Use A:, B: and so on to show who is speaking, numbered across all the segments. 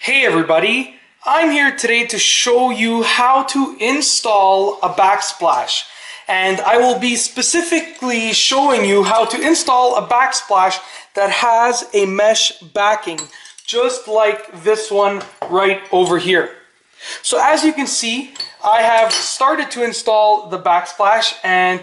A: Hey everybody, I'm here today to show you how to install a backsplash, and I will be specifically showing you how to install a backsplash that has a mesh backing, just like this one right over here. So as you can see, I have started to install the backsplash, and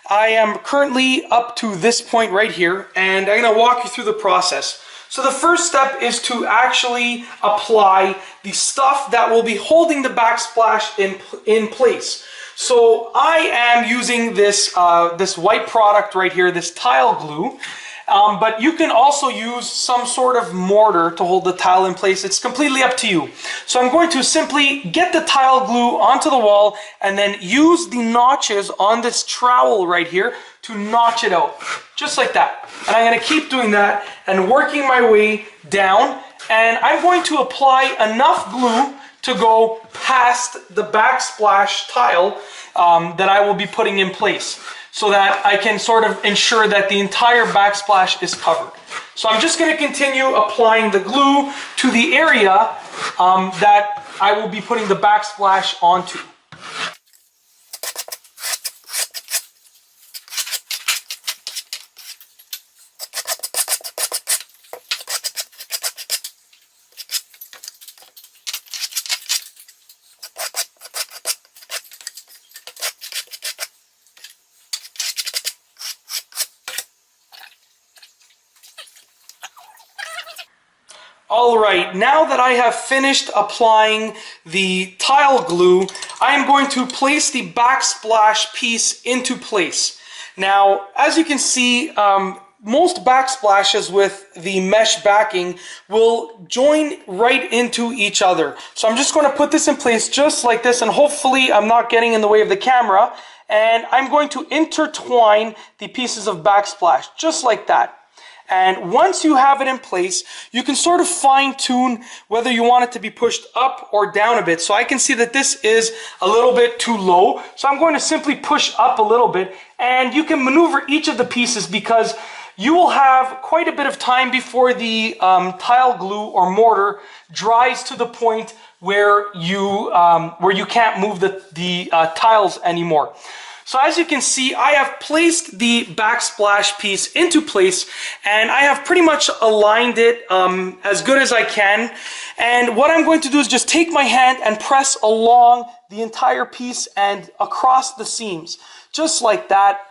A: I am currently up to this point right here, and I'm going to walk you through the process. So the first step is to actually apply the stuff that will be holding the backsplash in place. So I am using this, this white product right here, this tile glue. But you can also use some sort of mortar to hold the tile in place. It's completely up to you. So I'm going to simply get the tile glue onto the wall and then use the notches on this trowel right here to notch it out, just like that. And I'm going to keep doing that and working my way down. And I'm going to apply enough glue to go past the backsplash tile that I will be putting in place, so that I can sort of ensure that the entire backsplash is covered. So I'm just going to continue applying the glue to the area that I will be putting the backsplash onto. Alright, now that I have finished applying the tile glue, I am going to place the backsplash piece into place. Now, as you can see, most backsplashes with the mesh backing will join right into each other. So I'm just going to put this in place just like this, and hopefully I'm not getting in the way of the camera. And I'm going to intertwine the pieces of backsplash just like that. And once you have it in place, you can sort of fine tune whether you want it to be pushed up or down a bit. So I can see that this is a little bit too low. So I'm going to simply push up a little bit, and you can maneuver each of the pieces because you will have quite a bit of time before the tile glue or mortar dries to the point where you can't move the tiles anymore. So as you can see, I have placed the backsplash piece into place, and I have pretty much aligned it as good as I can. And what I'm going to do is just take my hand and press along the entire piece and across the seams, just like that.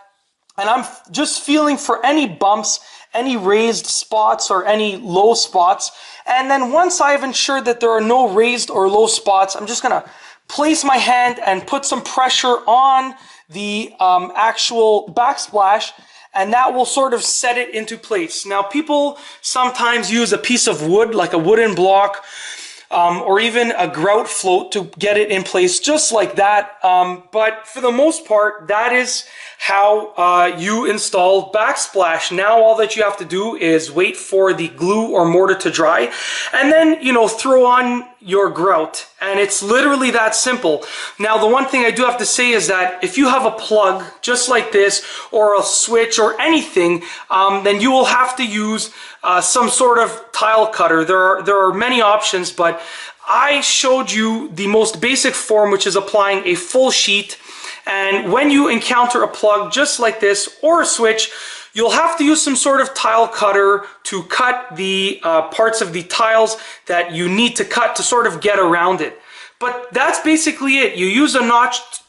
A: And I'm just feeling for any bumps, any raised spots, or any low spots. And then once I've ensured that there are no raised or low spots, I'm just gonna place my hand and put some pressure on the actual backsplash, and that will sort of set it into place. Now, people sometimes use a piece of wood, like a wooden block, or even a grout float to get it in place just like that. But for the most part, that is how you install backsplash. Now all that you have to do is wait for the glue or mortar to dry, and then, you know, throw on your grout, and it's literally that simple. Now, the one thing I do have to say is that if you have a plug just like this, or a switch or anything, then you will have to use some sort of tile cutter. There are many options, but I showed you the most basic form, which is applying a full sheet. And when you encounter a plug just like this or a switch, you'll have to use some sort of tile cutter to cut the parts of the tiles that you need to cut to sort of get around it. But that's basically it. You use a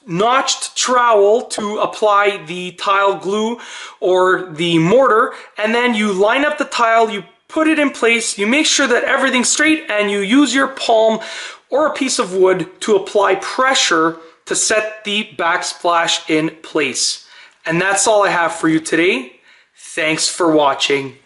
A: notched trowel to apply the tile glue or the mortar, and then you line up the tile, you put it in place, you make sure that everything's straight, and you use your palm or a piece of wood to apply pressure to set the backsplash in place. And that's all I have for you today. Thanks for watching.